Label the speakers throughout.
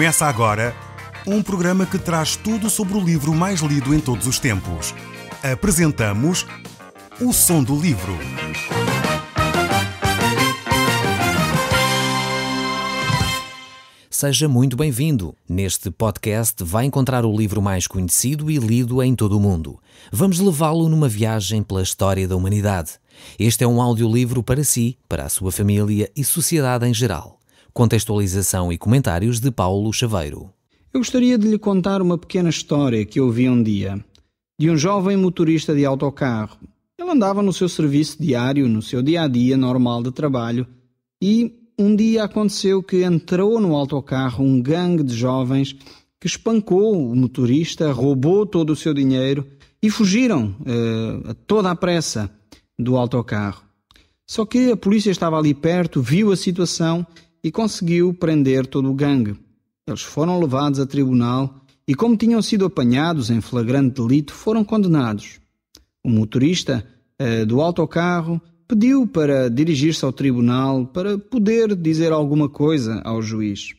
Speaker 1: Começa agora um programa que traz tudo sobre o livro mais lido em todos os tempos. Apresentamos O Som do Livro.
Speaker 2: Seja muito bem-vindo. Neste podcast vai encontrar o livro mais conhecido e lido em todo o mundo. Vamos levá-lo numa viagem pela história da humanidade. Este é um audiolivro para si, para a sua família e sociedade em geral. Contextualização e comentários de Paulo Chaveiro.
Speaker 3: Eu gostaria de lhe contar uma pequena história que eu vi um dia, de um jovem motorista de autocarro. Ele andava no seu serviço diário, no seu dia-a-dia normal de trabalho, e um dia aconteceu que entrou no autocarro um gangue de jovens que espancou o motorista, roubou todo o seu dinheiro e fugiram a toda a pressa do autocarro. Só que a polícia estava ali perto, viu a situação e conseguiu prender todo o gangue. Eles foram levados a tribunal e, como tinham sido apanhados em flagrante delito, foram condenados. O motorista do autocarro pediu para dirigir-se ao tribunal para poder dizer alguma coisa ao juiz.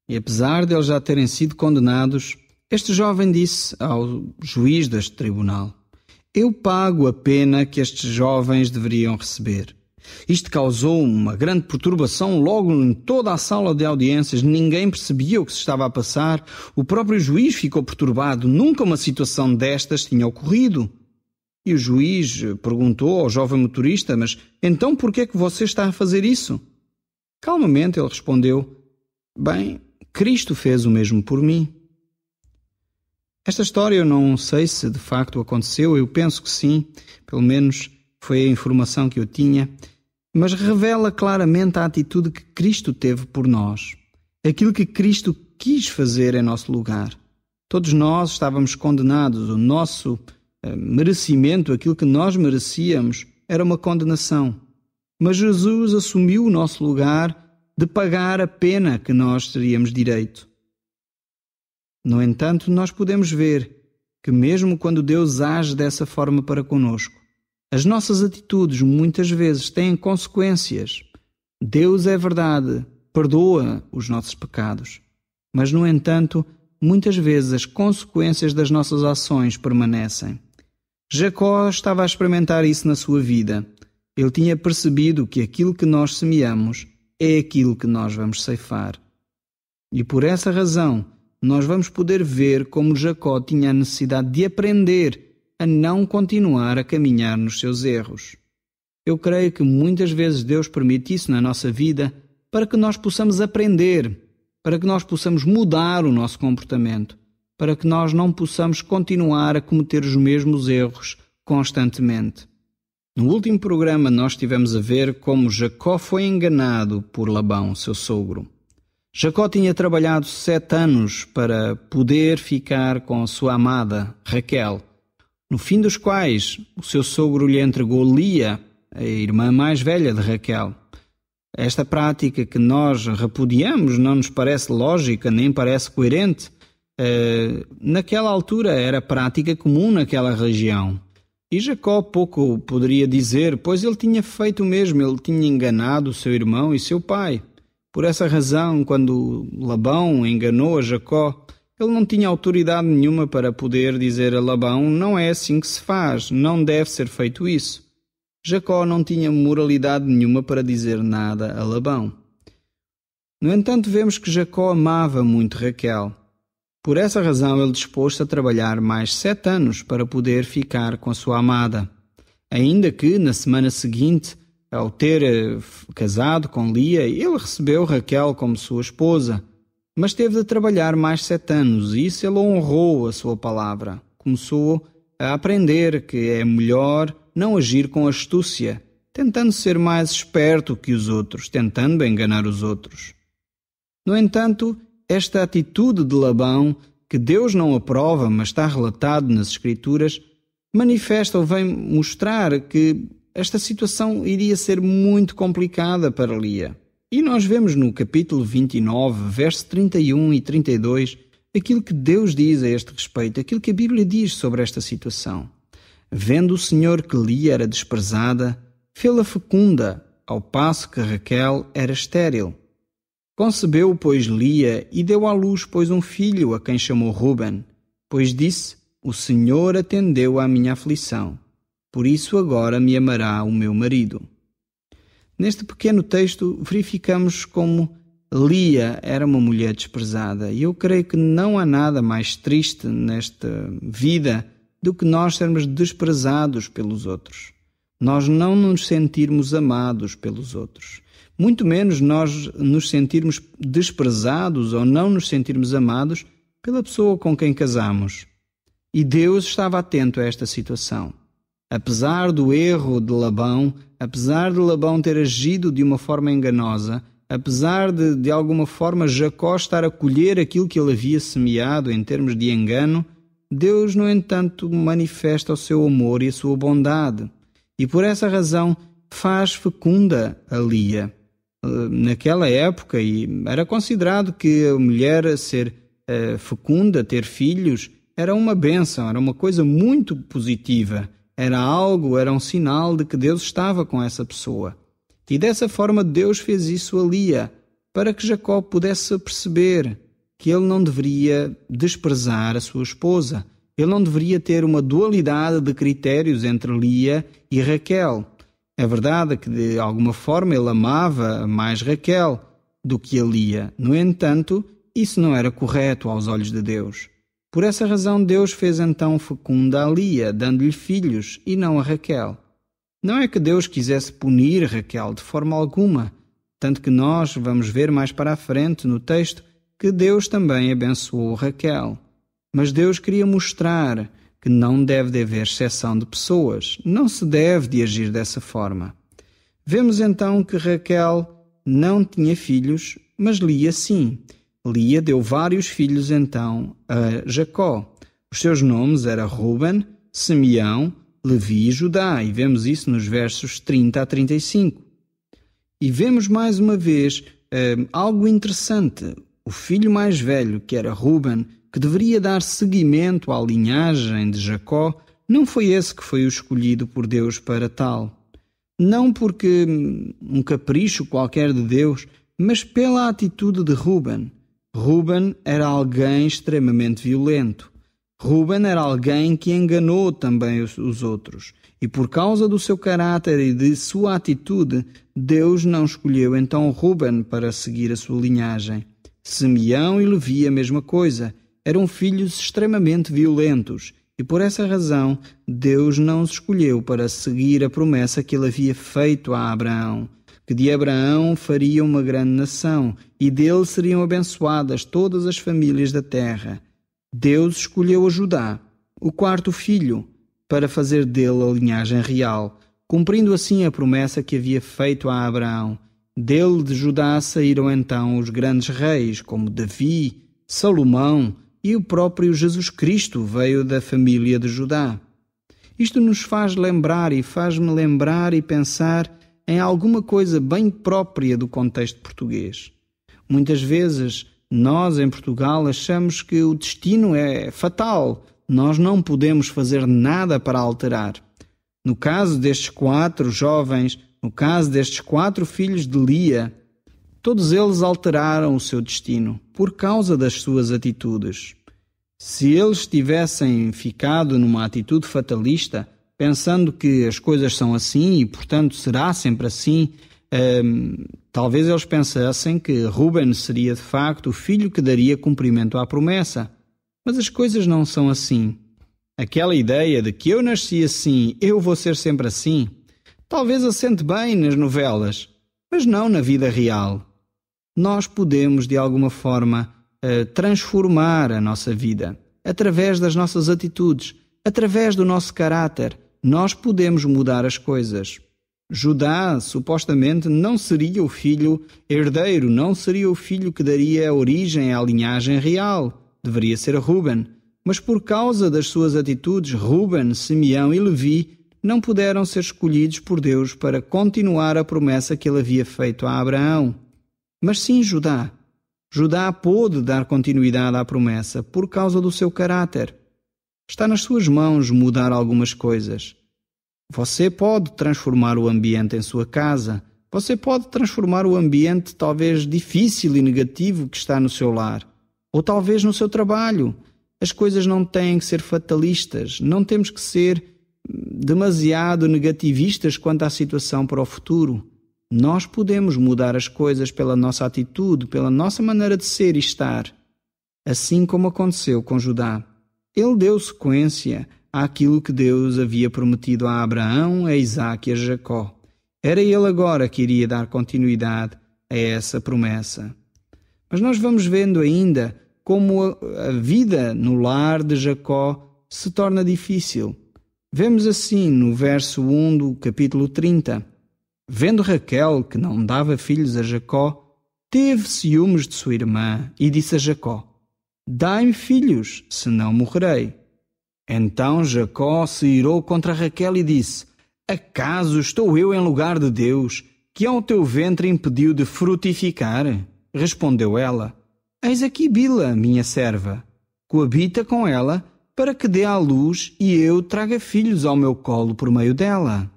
Speaker 3: E apesar de eles já terem sido condenados, este jovem disse ao juiz deste tribunal: "Eu pago a pena que estes jovens deveriam receber." Isto causou uma grande perturbação logo em toda a sala de audiências. Ninguém percebia o que se estava a passar. O próprio juiz ficou perturbado. Nunca uma situação destas tinha ocorrido. E o juiz perguntou ao jovem motorista: "Mas então por que é que você está a fazer isso?" Calmamente ele respondeu: "Bem, Cristo fez o mesmo por mim." Esta história eu não sei se de facto aconteceu, eu penso que sim, pelo menos foi a informação que eu tinha, mas revela claramente a atitude que Cristo teve por nós, aquilo que Cristo quis fazer em nosso lugar. Todos nós estávamos condenados, o nosso merecimento, aquilo que nós merecíamos, era uma condenação. Mas Jesus assumiu o nosso lugar de pagar a pena que nós teríamos direito. No entanto, nós podemos ver que mesmo quando Deus age dessa forma para conosco, as nossas atitudes muitas vezes têm consequências. Deus é verdade, perdoa os nossos pecados. Mas, no entanto, muitas vezes as consequências das nossas ações permanecem. Jacó estava a experimentar isso na sua vida. Ele tinha percebido que aquilo que nós semeamos é aquilo que nós vamos ceifar. E por essa razão, nós vamos poder ver como Jacó tinha a necessidade de aprender a não continuar a caminhar nos seus erros. Eu creio que muitas vezes Deus permite isso na nossa vida para que nós possamos aprender, para que nós possamos mudar o nosso comportamento, para que nós não possamos continuar a cometer os mesmos erros constantemente. No último programa nós estivemos a ver como Jacó foi enganado por Labão, seu sogro. Jacó tinha trabalhado 7 anos para poder ficar com a sua amada, Raquel, no fim dos quais o seu sogro lhe entregou Lia, a irmã mais velha de Raquel. Esta prática que nós repudiamos não nos parece lógica, nem parece coerente. Naquela altura era prática comum naquela região. E Jacó pouco poderia dizer, pois ele tinha feito o mesmo, ele tinha enganado o seu irmão e seu pai. Por essa razão, quando Labão enganou a Jacó, ele não tinha autoridade nenhuma para poder dizer a Labão: "Não é assim que se faz, não deve ser feito isso." Jacó não tinha moralidade nenhuma para dizer nada a Labão. No entanto, vemos que Jacó amava muito Raquel. Por essa razão, ele dispôs-se a trabalhar mais 7 anos para poder ficar com a sua amada. Ainda que, na semana seguinte, ao ter casado com Lia, ele recebeu Raquel como sua esposa. Mas teve de trabalhar mais 7 anos e isso ele honrou a sua palavra. Começou a aprender que é melhor não agir com astúcia, tentando ser mais esperto que os outros, tentando enganar os outros. No entanto, esta atitude de Labão, que Deus não aprova, mas está relatado nas Escrituras, manifesta ou vem mostrar que esta situação iria ser muito complicada para Lia. E nós vemos no capítulo 29, verso 31 e 32, aquilo que Deus diz a este respeito, aquilo que a Bíblia diz sobre esta situação. Vendo o Senhor que Lia era desprezada, fê-la fecunda, ao passo que Raquel era estéril. Concebeu, pois, Lia e deu à luz, pois, um filho, a quem chamou Ruben, pois disse: O Senhor atendeu à minha aflição, por isso agora me amará o meu marido. Neste pequeno texto verificamos como Lia era uma mulher desprezada, e eu creio que não há nada mais triste nesta vida do que nós sermos desprezados pelos outros. Nós não nos sentirmos amados pelos outros. Muito menos nós nos sentirmos desprezados ou não nos sentirmos amados pela pessoa com quem casamos. E Deus estava atento a esta situação. Apesar do erro de Labão, apesar de Labão ter agido de uma forma enganosa, apesar de alguma forma Jacó estar a colher aquilo que ele havia semeado em termos de engano, Deus, no entanto, manifesta o seu amor e a sua bondade. E por essa razão faz fecunda a Lia. Naquela época, era considerado que a mulher ser fecunda, ter filhos, era uma bênção, era uma coisa muito positiva. Era um sinal de que Deus estava com essa pessoa. E dessa forma Deus fez isso a Lia, para que Jacó pudesse perceber que ele não deveria desprezar a sua esposa. Ele não deveria ter uma dualidade de critérios entre Lia e Raquel. É verdade que de alguma forma ele amava mais Raquel do que a Lia. No entanto, isso não era correto aos olhos de Deus. Por essa razão Deus fez então fecunda a Lia, dando-lhe filhos, e não a Raquel. Não é que Deus quisesse punir Raquel de forma alguma, tanto que nós vamos ver mais para a frente no texto que Deus também abençoou Raquel. Mas Deus queria mostrar que não deve de haver exceção de pessoas, não se deve de agir dessa forma. Vemos então que Raquel não tinha filhos, mas Lia sim. Lia deu vários filhos então a Jacó. Os seus nomes eram Ruben, Simeão, Levi e Judá, e vemos isso nos versos 30 a 35. E vemos mais uma vez algo interessante. O filho mais velho, que era Ruben, que deveria dar seguimento à linhagem de Jacó, não foi esse que foi o escolhido por Deus para tal. Não porque um capricho qualquer de Deus, mas pela atitude de Ruben. Ruben era alguém extremamente violento. Ruben era alguém que enganou também os outros. E por causa do seu caráter e de sua atitude, Deus não escolheu então Ruben para seguir a sua linhagem. Simeão e Levi a mesma coisa. Eram filhos extremamente violentos, e por essa razão Deus não os escolheu para seguir a promessa que ele havia feito a Abraão, que de Abraão faria uma grande nação, e dele seriam abençoadas todas as famílias da terra. Deus escolheu a Judá, o quarto filho, para fazer dele a linhagem real, cumprindo assim a promessa que havia feito a Abraão. Dele, de Judá, saíram então os grandes reis, como Davi, Salomão, e o próprio Jesus Cristo veio da família de Judá. Isto nos faz lembrar e faz-me lembrar e pensar em alguma coisa bem própria do contexto português. Muitas vezes nós em Portugal achamos que o destino é fatal, nós não podemos fazer nada para alterar. No caso destes 4 jovens, no caso destes 4 filhos de Lia, todos eles alteraram o seu destino por causa das suas atitudes. Se eles tivessem ficado numa atitude fatalista, pensando que as coisas são assim e, portanto, será sempre assim, talvez eles pensassem que Ruben seria, de facto, o filho que daria cumprimento à promessa. Mas as coisas não são assim. Aquela ideia de que eu nasci assim, eu vou ser sempre assim, talvez assente bem nas novelas, mas não na vida real. Nós podemos, de alguma forma, transformar a nossa vida através das nossas atitudes, através do nosso caráter. Nós podemos mudar as coisas. Judá, supostamente, não seria o filho herdeiro, não seria o filho que daria origem à linhagem real. Deveria ser Ruben. Mas por causa das suas atitudes, Ruben, Simeão e Levi não puderam ser escolhidos por Deus para continuar a promessa que ele havia feito a Abraão. Mas sim Judá. Judá pôde dar continuidade à promessa por causa do seu caráter. Está nas suas mãos mudar algumas coisas. Você pode transformar o ambiente em sua casa, Você pode transformar o ambiente talvez difícil e negativo que está no seu lar, ou talvez no seu trabalho. As coisas não têm que ser fatalistas, não temos que ser demasiado negativistas quanto à situação para o futuro. Nós podemos mudar as coisas pela nossa atitude, pela nossa maneira de ser e estar. Assim como aconteceu com Judá. Ele deu sequência àquilo que Deus havia prometido a Abraão, a Isaque e a Jacó. Era ele agora que iria dar continuidade a essa promessa. Mas nós vamos vendo ainda como a vida no lar de Jacó se torna difícil. Vemos assim no verso 1 do capítulo 30. Vendo Raquel que não dava filhos a Jacó, teve ciúmes de sua irmã e disse a Jacó: Dai-me filhos, senão morrerei. Então Jacó se irou contra Raquel e disse: Acaso estou eu em lugar de Deus, que ao teu ventre impediu de frutificar? Respondeu ela: Eis aqui Bila, minha serva. Coabita com ela, para que dê à luz e eu traga filhos ao meu colo por meio dela.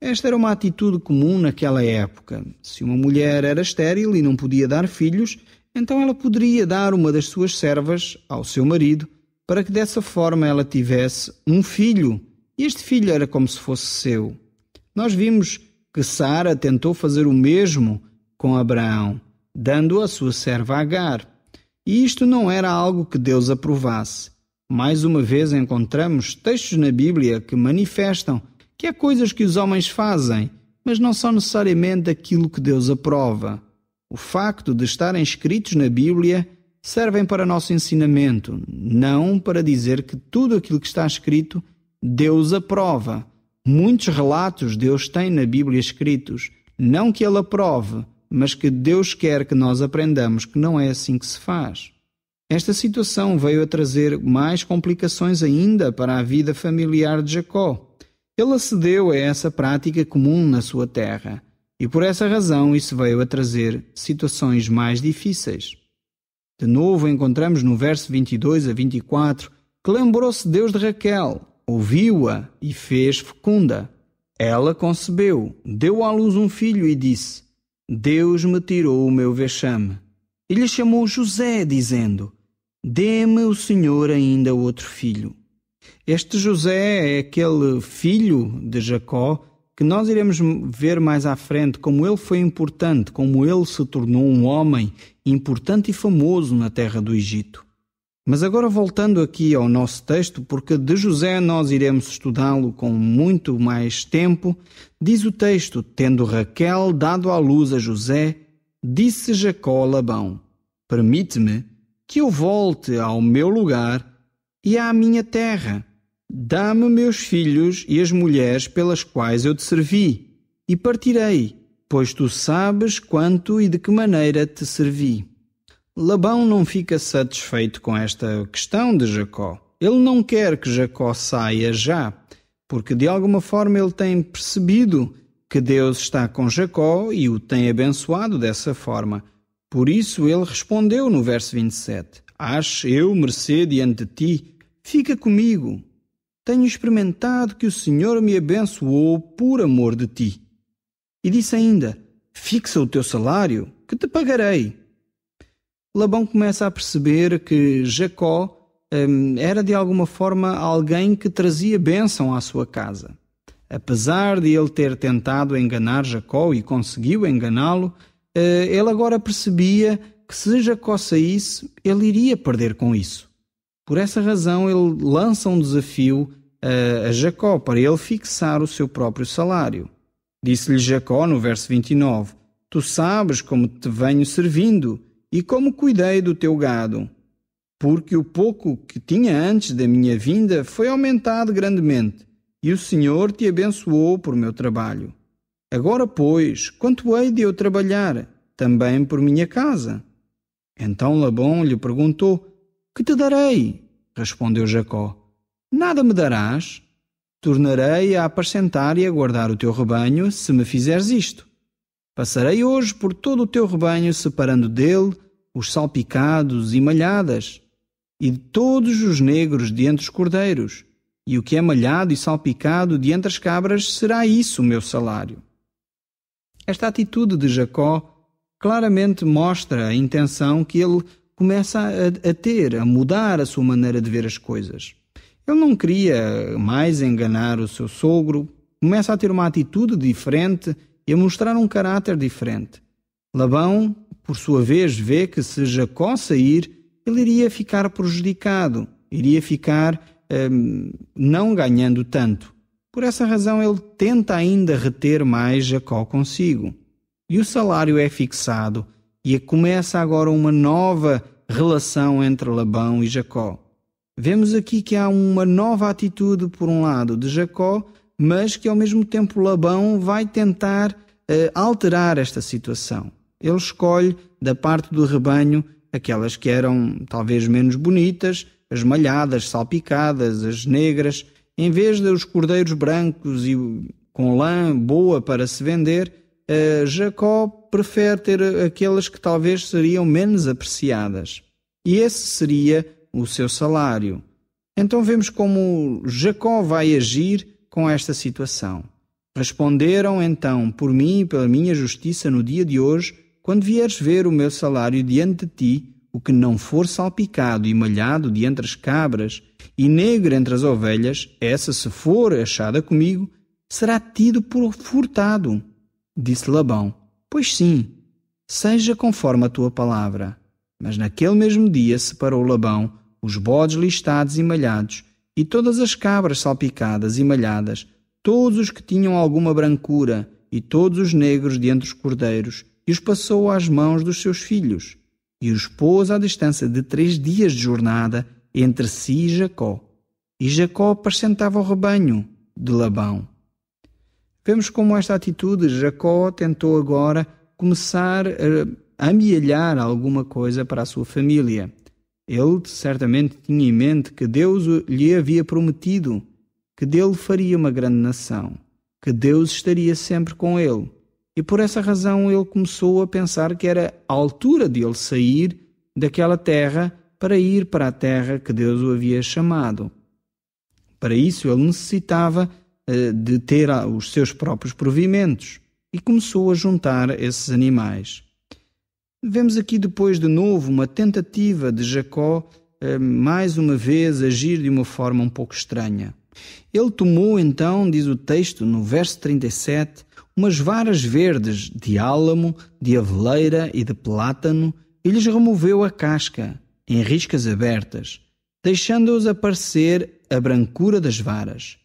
Speaker 3: Esta era uma atitude comum naquela época. Se uma mulher era estéril e não podia dar filhos, então ela poderia dar uma das suas servas ao seu marido, para que dessa forma ela tivesse um filho, e este filho era como se fosse seu. Nós vimos que Sara tentou fazer o mesmo com Abraão, dando a sua serva Agar. E isto não era algo que Deus aprovasse. Mais uma vez encontramos textos na Bíblia que manifestam que há coisas que os homens fazem, mas não são necessariamente aquilo que Deus aprova. O facto de estarem escritos na Bíblia servem para nosso ensinamento, não para dizer que tudo aquilo que está escrito Deus aprova. Muitos relatos Deus tem na Bíblia escritos, não que Ele aprove, mas que Deus quer que nós aprendamos que não é assim que se faz. Esta situação veio a trazer mais complicações ainda para a vida familiar de Jacó. Ele acedeu a essa prática comum na sua terra, e por essa razão isso veio a trazer situações mais difíceis. De novo encontramos no verso 22 a 24 que lembrou-se Deus de Raquel, ouviu-a e fez fecunda. Ela concebeu, deu à luz um filho e disse: Deus me tirou o meu vexame. E lhe chamou José, dizendo: Dê-me o Senhor ainda outro filho. Este José é aquele filho de Jacó que nós iremos ver mais à frente como ele foi importante, como ele se tornou um homem importante e famoso na terra do Egito. Mas agora voltando aqui ao nosso texto, porque de José nós iremos estudá-lo com muito mais tempo, diz o texto: Tendo Raquel dado à luz a José, disse Jacó a Labão: Permite-me que eu volte ao meu lugar e à minha terra. Dá-me meus filhos e as mulheres pelas quais eu te servi, e partirei, pois tu sabes quanto e de que maneira te servi. Labão não fica satisfeito com esta questão de Jacó. Ele não quer que Jacó saia já, porque de alguma forma ele tem percebido que Deus está com Jacó e o tem abençoado dessa forma. Por isso ele respondeu no verso 27, Acho eu mercê diante de ti, fica comigo. Tenho experimentado que o Senhor me abençoou por amor de ti. E disse ainda, fixa o teu salário, que te pagarei. Labão começa a perceber que Jacó era de alguma forma alguém que trazia bênção à sua casa. Apesar de ele ter tentado enganar Jacó e conseguiu enganá-lo, ele agora percebia que se Jacó saísse, ele iria perder com isso. Por essa razão ele lança um desafio a Jacó para ele fixar o seu próprio salário. Disse-lhe Jacó no verso 29, Tu sabes como te venho servindo e como cuidei do teu gado, porque o pouco que tinha antes da minha vinda foi aumentado grandemente, e o Senhor te abençoou por meu trabalho. Agora, pois, quanto hei de eu trabalhar, também por minha casa? Então Labão lhe perguntou, Que te darei? Respondeu Jacó, Nada me darás. Tornarei a apacentar e a guardar o teu rebanho, se me fizeres isto. Passarei hoje por todo o teu rebanho, separando dele os salpicados e malhadas, e de todos os negros de entre os cordeiros, e o que é malhado e salpicado de entre as cabras, será isso o meu salário. Esta atitude de Jacó claramente mostra a intenção que ele começa a ter, a mudar a sua maneira de ver as coisas. Ele não queria mais enganar o seu sogro, começa a ter uma atitude diferente e a mostrar um caráter diferente. Labão, por sua vez, vê que se Jacó sair, ele iria ficar prejudicado, iria ficar não ganhando tanto. Por essa razão, ele tenta ainda reter mais Jacó consigo. E o salário é fixado e começa agora uma nova relação entre Labão e Jacó. Vemos aqui que há uma nova atitude, por um lado, de Jacó, mas que ao mesmo tempo Labão vai tentar alterar esta situação. Ele escolhe da parte do rebanho aquelas que eram talvez menos bonitas, as malhadas, salpicadas, as negras, em vez dos cordeiros brancos e com lã boa para se vender. Jacó prefere ter aquelas que talvez seriam menos apreciadas. E esse seria o seu salário. Então vemos como Jacó vai agir com esta situação. Responderam então por mim e pela minha justiça no dia de hoje, quando vieres ver o meu salário diante de ti, o que não for salpicado e malhado de entre as cabras e negro entre as ovelhas, essa se for achada comigo, será tido por furtado. Disse Labão: pois sim, seja conforme a tua palavra. Mas naquele mesmo dia separou Labão os bodes listados e malhados, e todas as cabras salpicadas e malhadas, todos os que tinham alguma brancura, e todos os negros de entre os cordeiros, e os passou às mãos dos seus filhos, e os pôs à distância de 3 dias de jornada entre si e Jacó. E Jacó apacentava o rebanho de Labão. Vemos como esta atitude, Jacó tentou agora começar a amealhar alguma coisa para a sua família. Ele certamente tinha em mente que Deus lhe havia prometido que dele faria uma grande nação, que Deus estaria sempre com ele. E por essa razão ele começou a pensar que era a altura de ele sair daquela terra para ir para a terra que Deus o havia chamado. Para isso ele necessitava de ter os seus próprios provimentos e começou a juntar esses animais. Vemos aqui depois de novo uma tentativa de Jacó, mais uma vez, agir de uma forma um pouco estranha. Ele tomou então, diz o texto no verso 37, umas varas verdes de álamo, de aveleira e de plátano, e lhes removeu a casca em riscas abertas, deixando-os aparecer a brancura das varas.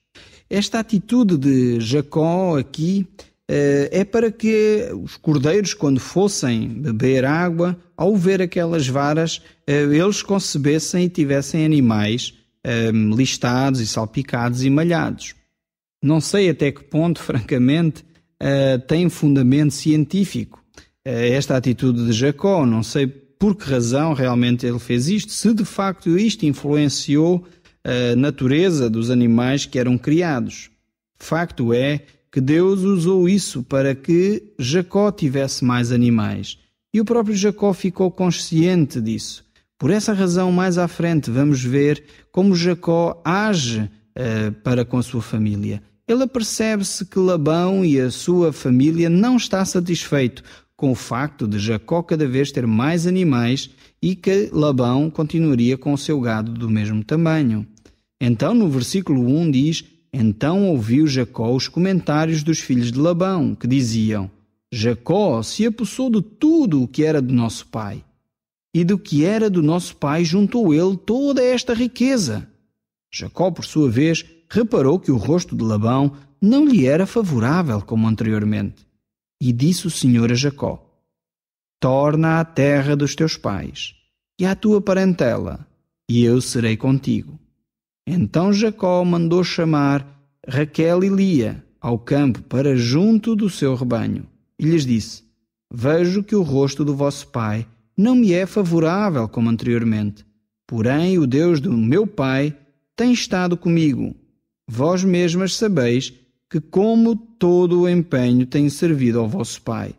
Speaker 3: Esta atitude de Jacó aqui é para que os cordeiros, quando fossem beber água, ao ver aquelas varas, eles concebessem e tivessem animais listados e salpicados e malhados. Não sei até que ponto, francamente, tem fundamento científico esta atitude de Jacó. Não sei por que razão realmente ele fez isto, se de facto isto influenciou a natureza dos animais que eram criados. Facto é que Deus usou isso para que Jacó tivesse mais animais. E o próprio Jacó ficou consciente disso. Por essa razão, mais à frente, vamos ver como Jacó age para com a sua família. Ele apercebe-se que Labão e a sua família não está satisfeito com o facto de Jacó cada vez ter mais animais e que Labão continuaria com o seu gado do mesmo tamanho. Então, no versículo 1 diz: então ouviu Jacó os comentários dos filhos de Labão, que diziam: Jacó se apossou de tudo o que era do nosso pai, e do que era do nosso pai juntou ele toda esta riqueza. Jacó, por sua vez, reparou que o rosto de Labão não lhe era favorável como anteriormente. E disse o Senhor a Jacó: torna à terra dos teus pais e à tua parentela, e eu serei contigo. Então Jacó mandou chamar Raquel e Lia ao campo para junto do seu rebanho, e lhes disse: vejo que o rosto do vosso pai não me é favorável como anteriormente, porém o Deus do meu pai tem estado comigo. Vós mesmas sabeis que como todo o empenho tenho servido ao vosso pai.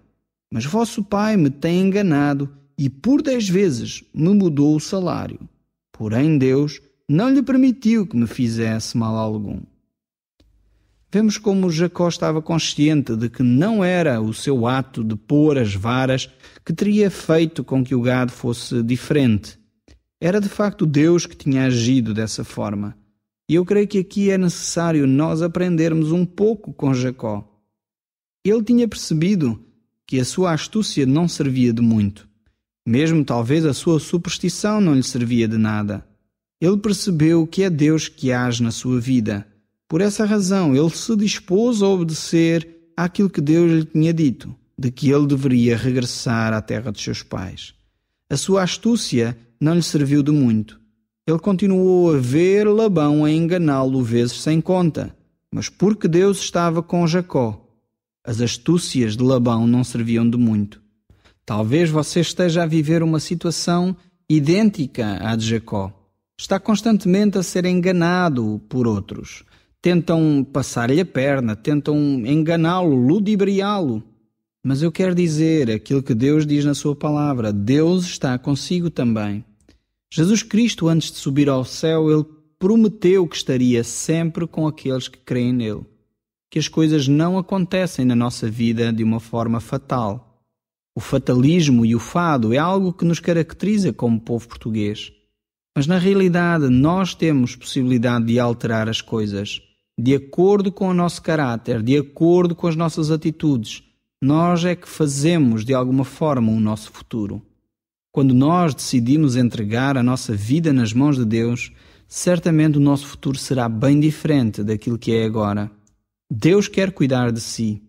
Speaker 3: Mas vosso pai me tem enganado e por 10 vezes me mudou o salário. Porém Deus não lhe permitiu que me fizesse mal algum. Vemos como Jacó estava consciente de que não era o seu ato de pôr as varas que teria feito com que o gado fosse diferente. Era de facto Deus que tinha agido dessa forma. E eu creio que aqui é necessário nós aprendermos um pouco com Jacó. Ele tinha percebido que a sua astúcia não servia de muito. Mesmo talvez a sua superstição não lhe servia de nada. Ele percebeu que é Deus que age na sua vida. Por essa razão, ele se dispôs a obedecer àquilo que Deus lhe tinha dito, de que ele deveria regressar à terra dos seus pais. A sua astúcia não lhe serviu de muito. Ele continuou a ver Labão a enganá-lo vezes sem conta, mas porque Deus estava com Jacó, as astúcias de Labão não serviam de muito. Talvez você esteja a viver uma situação idêntica à de Jacó. Está constantemente a ser enganado por outros. Tentam passar-lhe a perna, tentam enganá-lo, ludibriá-lo. Mas eu quero dizer aquilo que Deus diz na sua palavra. Deus está consigo também. Jesus Cristo, antes de subir ao céu, ele prometeu que estaria sempre com aqueles que creem nele. Que as coisas não acontecem na nossa vida de uma forma fatal. O fatalismo e o fado é algo que nos caracteriza como povo português. Mas na realidade nós temos possibilidade de alterar as coisas. De acordo com o nosso caráter, de acordo com as nossas atitudes, nós é que fazemos de alguma forma o nosso futuro. Quando nós decidimos entregar a nossa vida nas mãos de Deus, certamente o nosso futuro será bem diferente daquilo que é agora. Deus quer cuidar de si.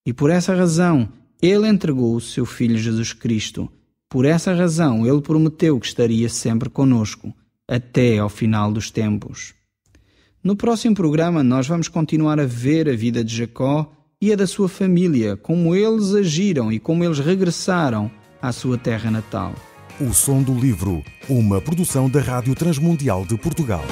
Speaker 3: E por essa razão, Ele entregou o seu Filho Jesus Cristo. Por essa razão, Ele prometeu que estaria sempre conosco, até ao final dos tempos. No próximo programa, nós vamos continuar a ver a vida de Jacó e a da sua família, como eles agiram e como eles regressaram à sua terra natal.
Speaker 1: O Som do Livro, uma produção da Rádio Transmundial de Portugal.